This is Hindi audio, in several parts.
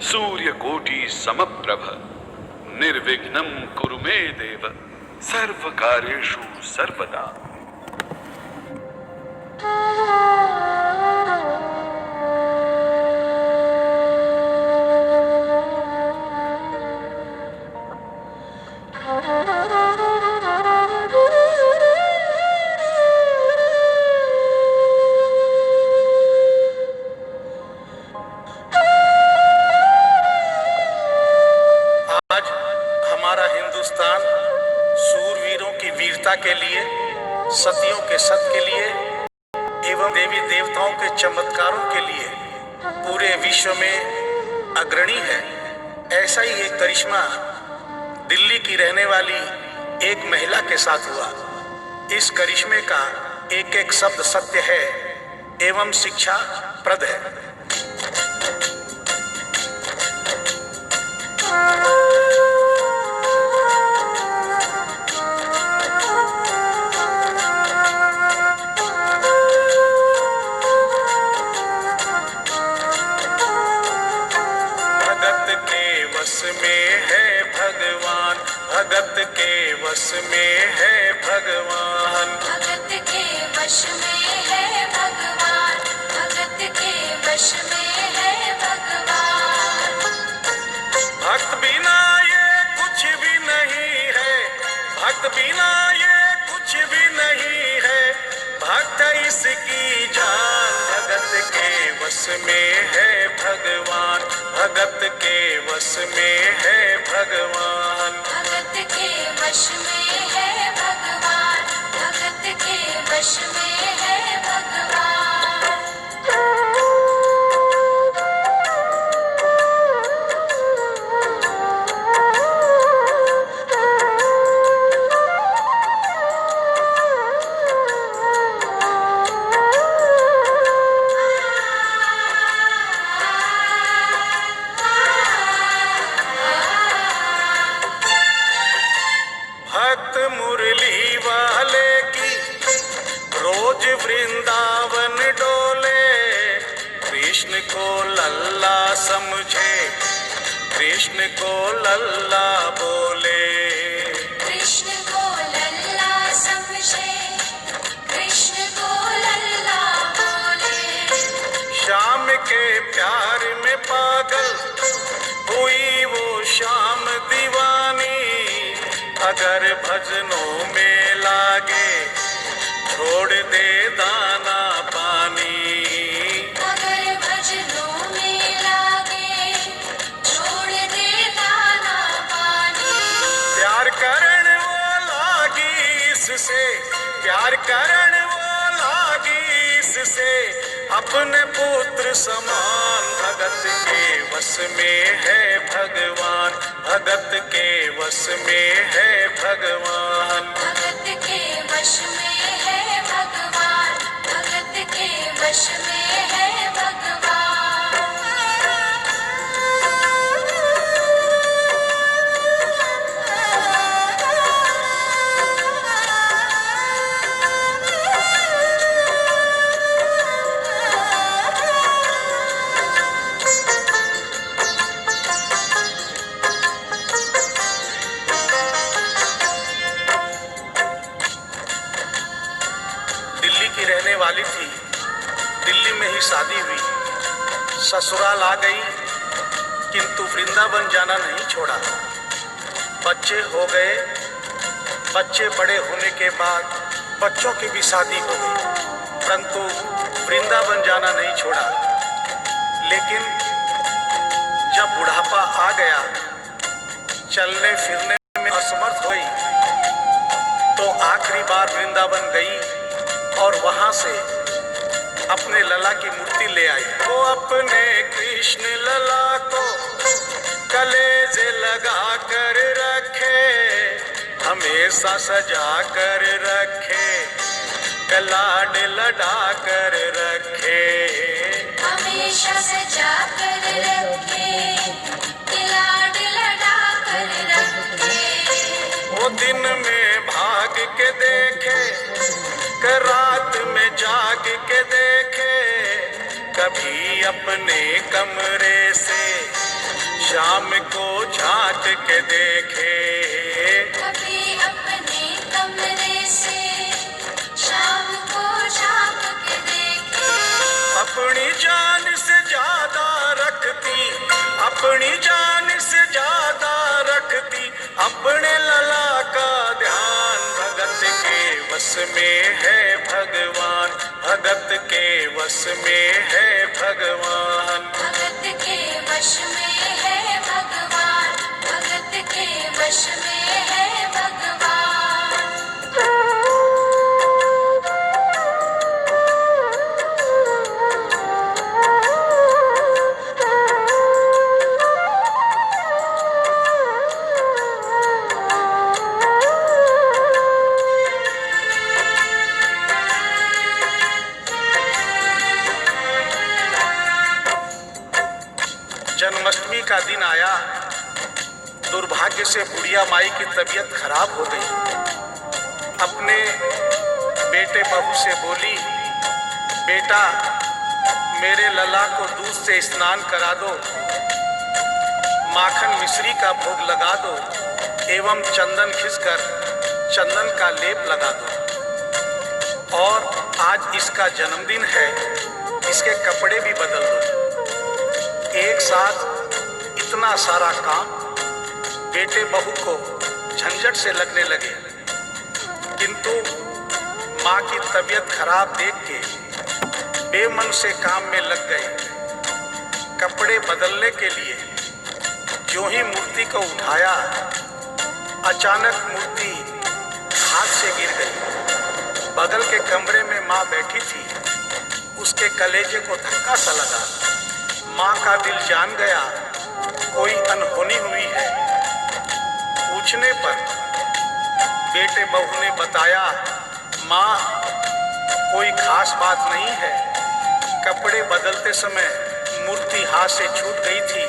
सूर्यकोटि समप्रभ निर्विघ्नं कुरु मे देव सर्वकार्येषु सर्वदा। हिंदुस्तान सूरवीरों की वीरता के लिए, सतियों के सत के लिए एवं देवी देवताओं के चमत्कारों के लिए पूरे विश्व में अग्रणी है। ऐसा ही एक करिश्मा दिल्ली की रहने वाली एक महिला के साथ हुआ। इस करिश्मे का एक एक शब्द सत्य है एवं शिक्षा प्रद है। भगत के वश में है भगवान, भगत के वश में है भगवान, भगत के वश में है भगवान। भक्त बिना ये कुछ भी नहीं है, भक्त बिना ये कुछ भी नहीं है, भक्त इसकी जान। भगत के वश में है भगवान, भगत के वश में है भगवान, भगत के वश में है भगवान, भगत के वश में है भगवान। भक्त मुरली वाले की रोज वृंदावन डोले, कृष्ण को लल्ला समझे, कृष्ण को लल्ला बोले। कृष्ण को लल्ला समझे, कृष्ण को लल्ला बोले। श्याम के प्यार में पागल हुई वो श्याम दीवानी, अगर भजनों में लागे छोड़ दे दाना पानी। अगर भजनों में लागे छोड़ दे दाना पानी। प्यार करण वो लागी इससे, प्यार करण वो लागी इससे, अपने पुत्र समान। भगत के वश में है भगवान, भगत के वश में है भगवान, भगत के वश में है भगवान, भगत के वश में है भगवान। दिल्ली की रहने वाली थी, दिल्ली में ही शादी हुई, ससुराल आ गई, किंतु वृंदावन जाना नहीं छोड़ा। बच्चे हो गए, बच्चे बड़े होने के बाद बच्चों की भी शादी हो गई, परंतु वृंदावन जाना नहीं छोड़ा। लेकिन जब बुढ़ापा आ गया, चलने फिरने में असमर्थ हुई, तो आखिरी बार वृंदावन गई और वहां से अपने लला की मूर्ति ले आई। वो अपने कृष्ण लला को कलेजे लगा कर रखे, हमेशा सजा कर रखे, लाड लड़ा कर रखे, हमेशा सजा कर रखे, लाड लड़ा कर रखे। वो दिन में भाग के देखे, रात में जाग के देखे, कभी अपने कमरे से शाम को झांक के देखे, कभी अपने कमरे से शाम को झांक के देखे। अपनी जान से ज्यादा रखती, अपनी जान से ज्यादा रखती अपने लला का ध्यान। भगत के वश में है भगवान, भगत के वश में है भगवान। भगत के वश में है भगवान, भगत के वश में है भगवान। जन्माष्टमी का दिन आया, दुर्भाग्य से बुढ़िया माई की तबीयत खराब हो गई। अपने बेटे बहू से बोली, बेटा मेरे लला को दूध से स्नान करा दो, माखन मिश्री का भोग लगा दो एवं चंदन खिसकर चंदन का लेप लगा दो। और आज इसका जन्मदिन है, इसके कपड़े भी बदल दो। एक साथ इतना सारा काम बेटे बहू को झंझट से लगने लगे, किंतु माँ की तबीयत खराब देख के बेमन से काम में लग गए। कपड़े बदलने के लिए जो ही मूर्ति को उठाया, अचानक मूर्ति हाथ से गिर गई। बगल के कमरे में माँ बैठी थी, उसके कलेजे को धक्का सा लगा। माँ का दिल जान गया कोई अनहोनी हुई है। पूछने पर बेटे बहू ने बताया, माँ कोई खास बात नहीं है, कपड़े बदलते समय मूर्ति हाथ से छूट गई थी,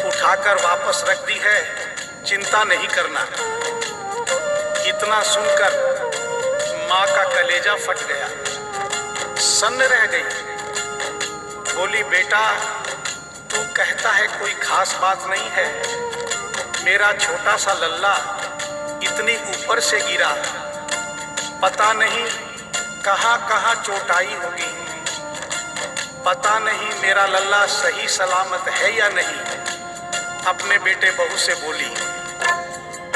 उठाकर वापस रख दी है, चिंता नहीं करना। इतना सुनकर माँ का कलेजा फट गया, सन्न रह गई। बोली, बेटा तू कहता है कोई खास बात नहीं है, मेरा छोटा सा लल्ला इतनी ऊपर से गिरा, पता नहीं कहाँ कहाँ चोट आई होगी, पता नहीं मेरा लल्ला सही सलामत है या नहीं। अपने बेटे बहू से बोली,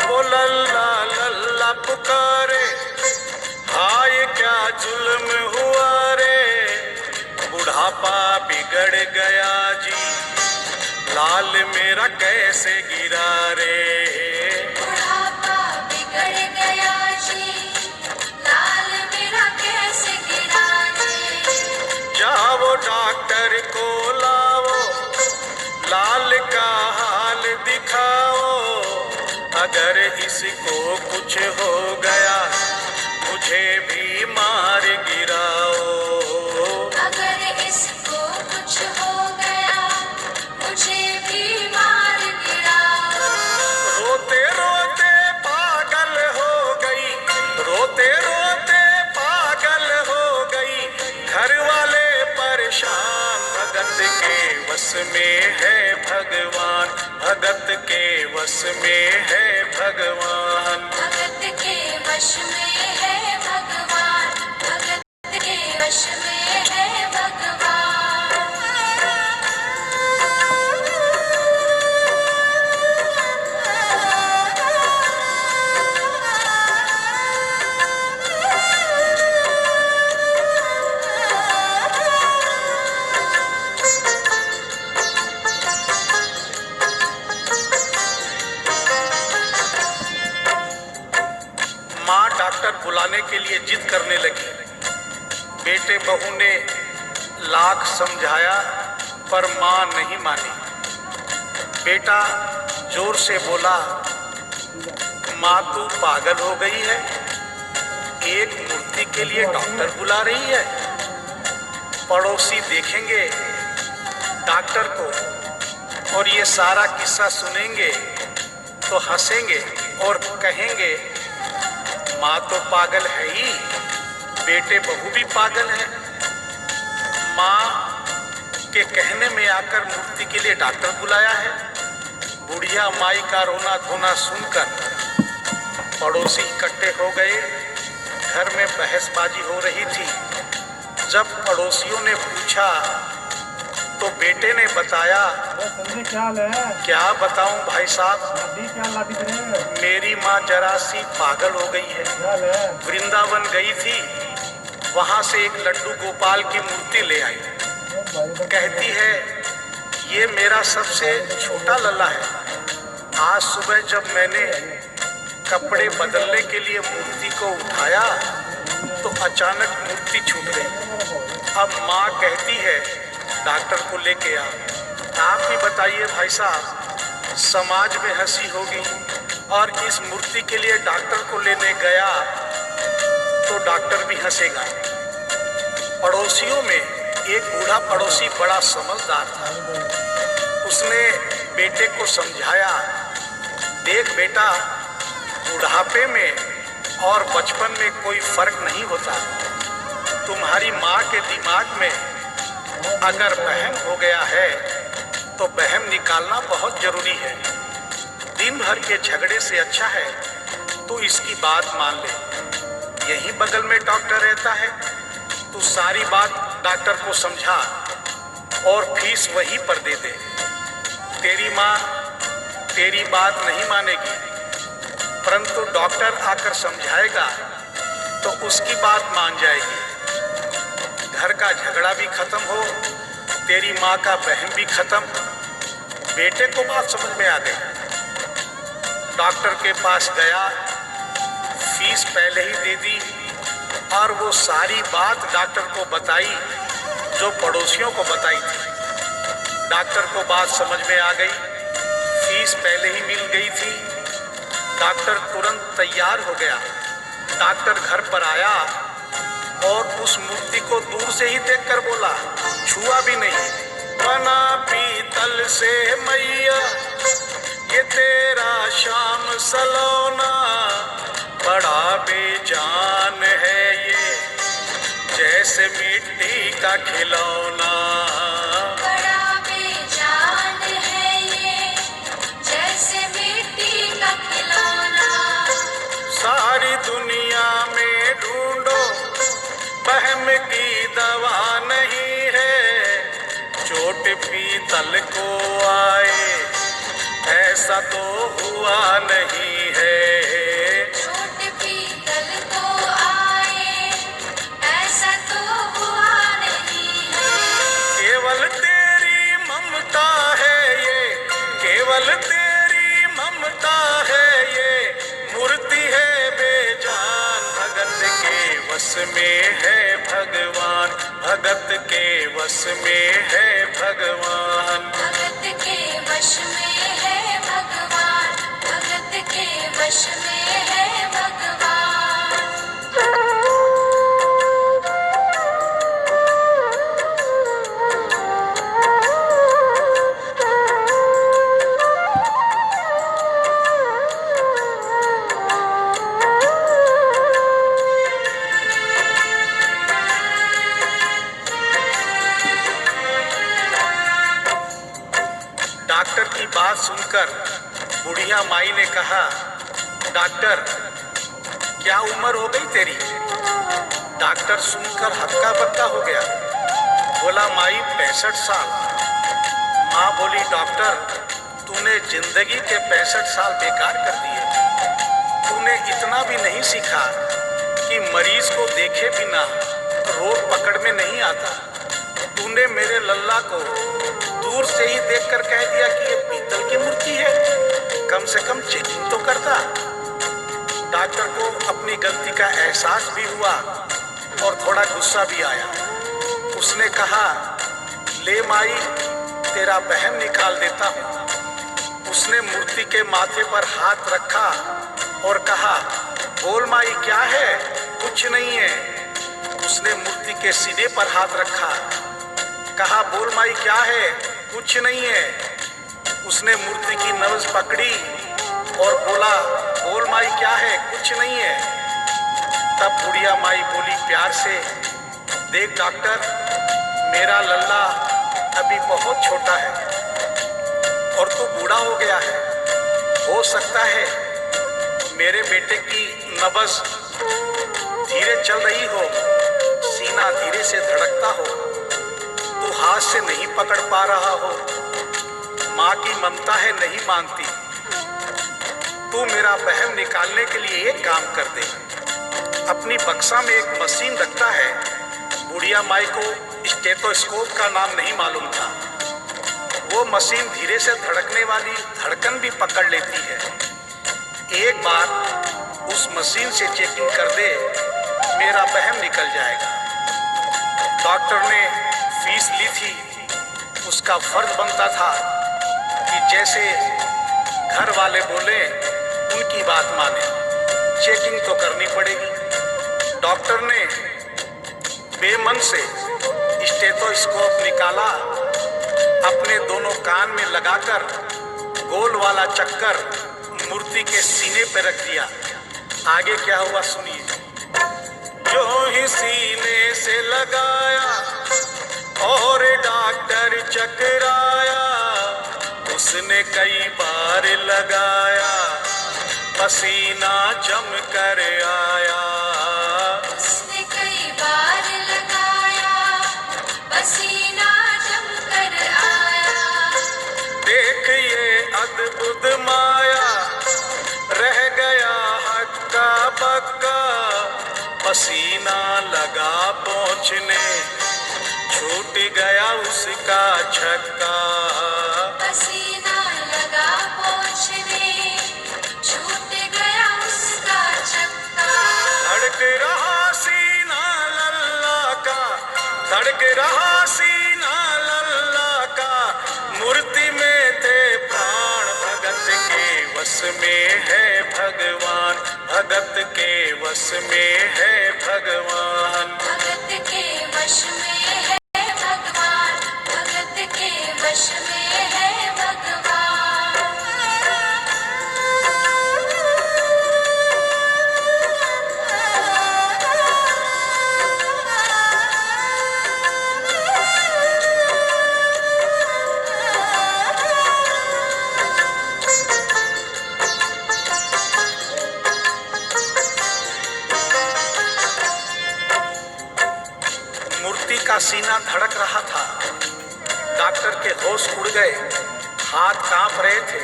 वो लल्ला लल्ला पुकारे, हाय क्या जुल्म हुआ रे, बुढ़ापा बिगड़ गया जी, लाल मेरा कैसे गिरा रे। बुढ़ापा बिगड़ गया जी, लाल मेरा कैसे गिरा रे। जाओ डॉक्टर को लाओ, लाल का हाल दिखाओ, अगर इसको कुछ हो गया मुझे भी मार गिराओ। अगर इसको कुछ हो गया मुझे भी मार गिराओ। रोते रोते पागल हो गई, रोते रोते पागल हो गई, घर वाले परेशान। भगत के वश में है भगवान, भगत के वश में है भगवान। भगत के वश में है भगवान, भगत के वश में है भगवान। माँ डॉक्टर बुलाने के लिए जिद करने लगी। बेटे बहू ने लाख समझाया पर माँ नहीं मानी। बेटा जोर से बोला, माँ तू पागल हो गई है, एक मूर्ति के लिए डॉक्टर बुला रही है। पड़ोसी देखेंगे डॉक्टर को और ये सारा किस्सा सुनेंगे तो हंसेंगे और कहेंगे माँ तो पागल है ही, बेटे बहू भी पागल है। माँ के कहने में आकर मूर्ति के लिए डॉक्टर बुलाया है। बुढ़िया माई का रोना धोना सुनकर पड़ोसी इकट्ठे हो गए। घर में बहसबाजी हो रही थी। जब पड़ोसियों ने पूछा तो बेटे ने बताया, क्या हाल है? क्या बताऊं भाई साहब, क्या लादी करे? मेरी माँ जरा सी पागल हो गई है। क्या हाल है? वृंदावन गई थी, वहां से एक लड्डू गोपाल की मूर्ति ले आई। कहती है ये मेरा सबसे छोटा लल्ला है। आज सुबह जब मैंने कपड़े बदलने के लिए मूर्ति को उठाया तो अचानक मूर्ति छूट गई। अब माँ कहती है डॉक्टर को लेके आ। आप ही बताइए भाई साहब, समाज में हंसी होगी और इस मूर्ति के लिए डॉक्टर को लेने गया तो डॉक्टर भी हंसेगा। पड़ोसियों में एक बूढ़ा पड़ोसी बड़ा समझदार था। उसने बेटे को समझाया, देख बेटा, बुढ़ापे में और बचपन में कोई फर्क नहीं होता। तुम्हारी माँ के दिमाग में अगर वहम हो गया है तो वहम निकालना बहुत जरूरी है। दिन भर के झगड़े से अच्छा है तो इसकी बात मान ले। यहीं बगल में डॉक्टर रहता है, तू सारी बात डॉक्टर को समझा और फीस वहीं पर दे दे। तेरी माँ तेरी बात नहीं मानेगी, परंतु डॉक्टर आकर समझाएगा तो उसकी बात मान जाएगी। घर का झगड़ा भी खत्म हो, तेरी माँ का वहम भी खत्म। बेटे को बात समझ में आ गई। डॉक्टर के पास गया, फीस पहले ही दे दी और वो सारी बात डॉक्टर को बताई जो पड़ोसियों को बताई थी। डॉक्टर को बात समझ में आ गई, फीस पहले ही मिल गई थी। डॉक्टर तुरंत तैयार हो गया। डॉक्टर घर पर आया और उस मूर्ति को दूर से ही देखकर बोला, छुआ भी नहीं। बना पीतल से मैया ये तेरा शाम सलोना, बड़ा बेजान है ये जैसे मिट्टी का खिलौना। बड़ा बेजान है ये जैसे मिट्टी का खिलौना। सारी दुनिया में ढूंढो वहम की दवा नहीं है, चोट पीतल को आए ऐसा तो हुआ नहीं है। चोट पीतल को आए ऐसा तो हुआ नहीं है। केवल तेरी ममता है ये, केवल तेरी ममता है ये, मूर्ति है बेजान। भगत के वश में है भगवान, भगत के वश में है भगवान। भगत के वश में है भगवान, भगत के वश में है भगवान। डॉक्टर की बात सुनकर बुढ़िया माई ने कहा, डॉक्टर क्या उम्र हो गई तेरी? डॉक्टर सुनकर हक्का बक्का हो गया। बोला माई 65 साल। माँ बोली डॉक्टर तूने जिंदगी के 65 साल बेकार कर दिए। तूने इतना भी नहीं सीखा कि मरीज को देखे बिना रोग पकड़ में नहीं आता। तूने मेरे लल्ला को दूर से ही देखकर कह दिया कि ये पीतल की मूर्ति है, कम से कम चेकिंग तो करता। डॉक्टर को अपनी गलती का एहसास भी हुआ और थोड़ा गुस्सा भी आया। उसने कहा, ले माई तेरा बहम निकाल देता हूँ। उसने मूर्ति के माथे पर हाथ रखा और कहा, बोल माई क्या है? कुछ नहीं है। उसने मूर्ति के सीने पर हाथ रखा, कहा बोल माई क्या है? कुछ नहीं है। उसने मूर्ति की नब्ज पकड़ी और बोला, बोल माई क्या है? कुछ नहीं है। तब बुढ़िया माई बोली प्यार से, देख डॉक्टर, मेरा लल्ला अभी बहुत छोटा है और तू बूढ़ा हो गया है। हो सकता है मेरे बेटे की नब्ज धीरे चल रही हो, सीना धीरे से धड़कता हो, तू हाथ से नहीं पकड़ पा रहा हो। माँ की ममता है नहीं मानती। तू मेरा वहम निकालने के लिए एक काम कर दे। अपनी बक्सा में एक मशीन रखता है। बुढ़िया माई को स्टेथोस्कोप का नाम नहीं मालूम था। वो मशीन धीरे से धड़कने वाली धड़कन भी पकड़ लेती है। एक बार उस मशीन से चेकिंग कर दे, मेरा वहम निकल जाएगा। डॉक्टर ने फीस ली थी, उसका फर्ज बनता था कि जैसे घर वाले बोले उनकी बात माने। चेकिंग तो करनी पड़ेगी। डॉक्टर ने बेमन से स्टेथोस्कोप निकाला, अपने दोनों कान में लगाकर गोल वाला चक्कर मूर्ति के सीने पे रख दिया। आगे क्या हुआ सुनिए। जो ही सीने से लगाया और डॉक्टर चकराया, उसने कई बार लगाया, पसीना जम कर आया। उसने कई बार लगाया, पसीना जम कर आया। देख ये अद्भुत माया, रह गया हक्का बक्का, पसीना लगा पहुँचने, छूट गया उसका छक्का। पसीना लगा पहुँचने, छूट गया उसका छक्का। धड़क रहा सीना लल्ला का, धड़क रहा सीना लल्ला का, मूर्ति में थे प्राण, भगत के वश में है भगवान, भगत के वश में है भगवान। भगत के वश में है भगवान, भगत के वश में है भगवान। मूर्ति का सीना धड़क रहा था। डॉक्टर के होश उड़ गए, हाथ कांप रहे थे।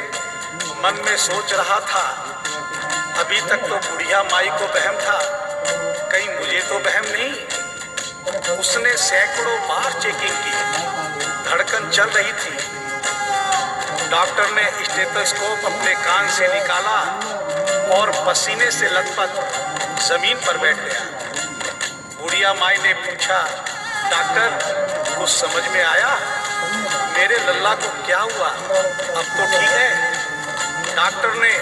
मन में सोच रहा था, अभी तक तो बुढ़िया माई को वहम था, कहीं मुझे तो वहम नहीं। उसने सैकड़ों बार चेकिंग की, धड़कन चल रही थी। डॉक्टर ने स्टेथोस्कोप अपने कान से निकाला और पसीने से लथपथ जमीन पर बैठ गया। बुढ़िया माई ने पूछा, डॉक्टर कुछ समझ में आया? मेरे लल्ला को क्या हुआ? अब तो ठीक है। डॉक्टर ने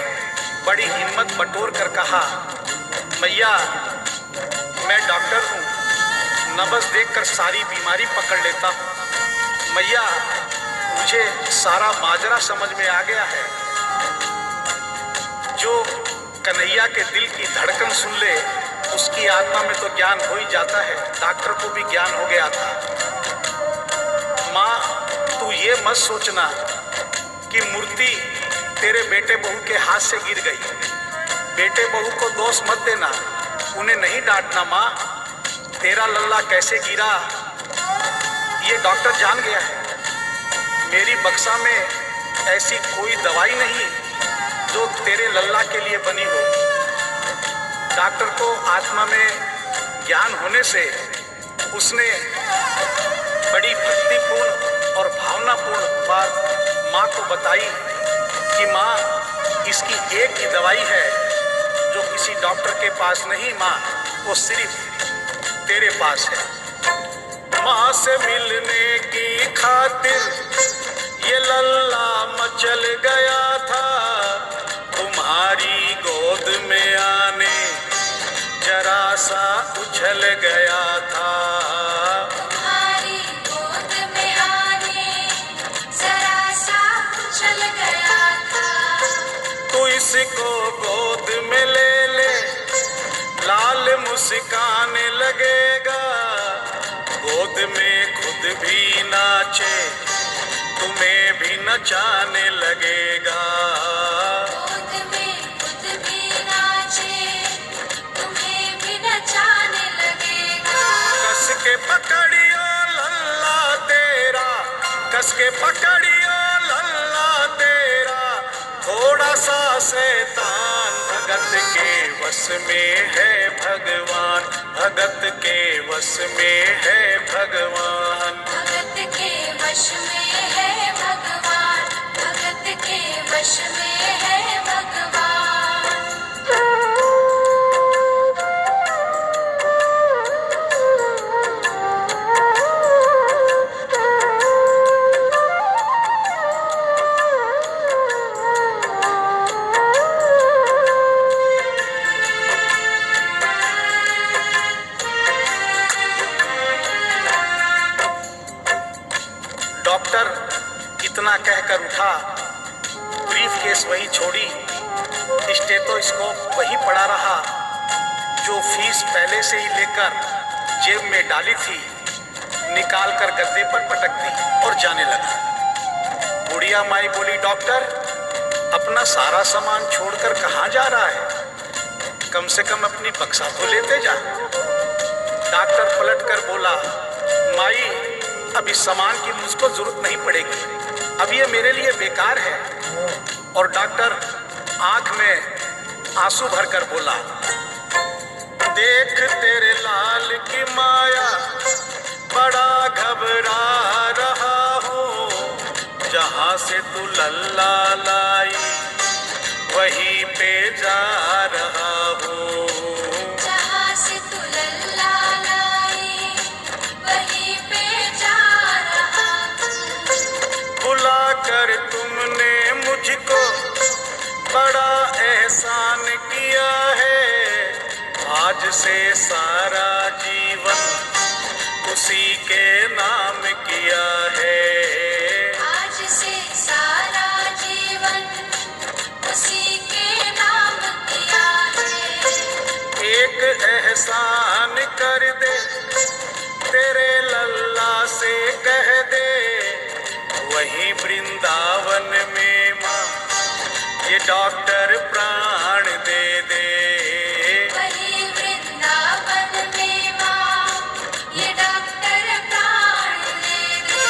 बड़ी हिम्मत बटोर कर कहा, मैया मैं डॉक्टर हूँ, नब्ज देखकर सारी बीमारी पकड़ लेता हूँ। मैया मुझे सारा माजरा समझ में आ गया है। जो कन्हैया के दिल की धड़कन सुन ले, उसकी आत्मा में तो ज्ञान हो ही जाता है। डॉक्टर को भी ज्ञान हो गया था। माँ तू ये मत सोचना कि मूर्ति तेरे बेटे बहू के हाथ से गिर गई। बेटे बहू को दोष मत देना, उन्हें नहीं डांटना। माँ तेरा लल्ला कैसे गिरा ये डॉक्टर जान गया है। मेरी बक्सा में ऐसी कोई दवाई नहीं जो तेरे लल्ला के लिए बनी हो। डॉक्टर को आत्मा में ज्ञान होने से उसने बड़ी भक्तिपूर्ण और भावनापूर्ण बात माँ को बताई कि माँ इसकी एक ही दवाई है जो किसी डॉक्टर के पास नहीं, माँ वो सिर्फ तेरे पास है। माँ से मिलने की खातिर ये लल्ला मचल गया था, तुम्हारी गोद में आने जरा सा उछल गया था। तुम्हारी गोद में आने जरा सा उछल गया था। तू इसको गोद में ले ले, लाल मुस्काने लगेगा। गोद में खुद भी नाचे, तुम्हें भी नचाने लगेगा। कस के पकड़ियो लल्ला तेरा थोड़ा सा शैतान, भगत के वश में है भगवान, भगत के वश में है भगवान। भगत के वश में है भगवान, भगत के वश में है भगवान। डॉक्टर इतना कहकर उठा, ब्रीफ केस वही छोड़ी, स्टेथोस्कोप वही पड़ा रहा जो फीस पहले से ही लेकर जेब में डाली थी, निकाल कर गद्दे पर पटक दी और जाने लगा। बुढ़िया माई बोली, डॉक्टर अपना सारा सामान छोड़कर कहाँ जा रहा है, कम से कम अपनी बक्सा तो लेते जा। डॉक्टर पलट कर बोला, माई अब इस सामान की मुझको जरूरत नहीं पड़ेगी, अब ये मेरे लिए बेकार है। और डॉक्टर आंख में आंसू भरकर बोला, देख तेरे लाल की माया बड़ा घबरा रहा हूँ, जहाँ से तू लल्ला लाई वहीं पे जा रहा हूँ। जहाँ से तू लल्ला लाई वहीं पे जा रहा हूँ। बुला कर तुमने मुझको बड़ा एहसान किया है, आज से सारा जीवन उसी के नाम किया है। आज से सारा जीवन उसी के नाम किया है। एक एहसान कर दे तेरे लल्ला से कह दे, वही वृंदावन में माँ ये डॉक्टर प्राण दे दे। वही वृंदावन में माँ ये डॉक्टर प्राण दे दे।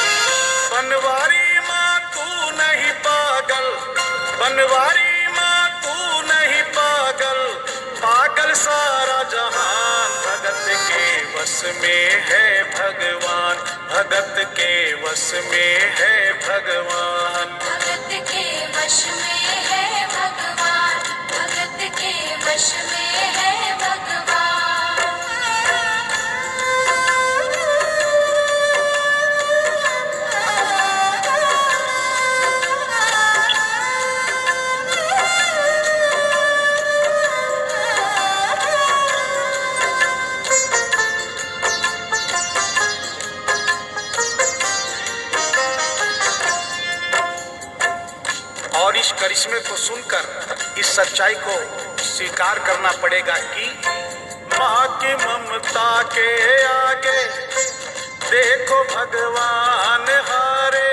बनवारी माँ तू नहीं पागल, बनवारी माँ तू नहीं पागल, पागल सारा जहान, भगत के वश में है भगवान, भगत के वश में है भगवान। भगत के वश में है भगवान, भगत के वश में है भगवान। और इस करिश्मे को सुनकर इस सच्चाई को स्वीकार करना पड़ेगा कि माँ की ममता के आगे देखो भगवान हारे।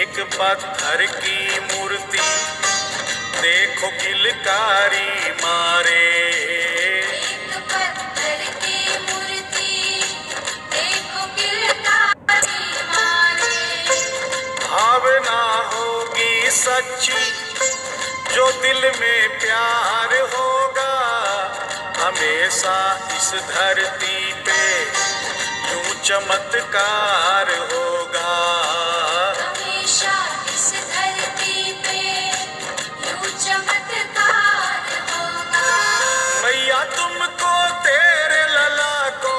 एक पत्थर की मूर्ति देखो किलकारी मारे। एक पत्थर की मूर्ति देखो किलकारी मारे। भावना होगी सच्ची जो दिल में प्यार होगा, हमेशा इस धरती पे यूं चमत्कार होगा। हमेशा इस धरती पे यूं चमत्कार होगा। मैया तुमको तेरे लला को,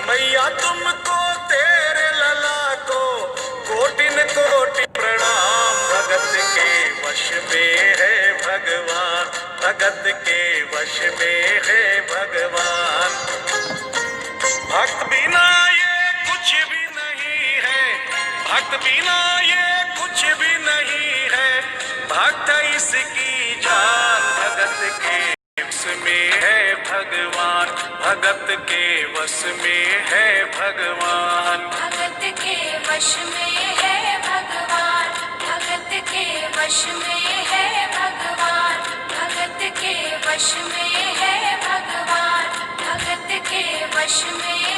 मैया तुमको तेरे लला को कोटिन कोटि प्रणाम। भगत के वश में है भगवान, भगत के वश में है भगवान। भक्त बिना ये कुछ भी नहीं है, भक्त बिना ये कुछ भी नहीं है, भक्त इसकी जान। भगत के वश में है भगवान, भगत के वश में है भगवान। भगत के वश में है भगवान, भगत के वश में है भगवान। भगत के वश में है भगवान, भगत के वश में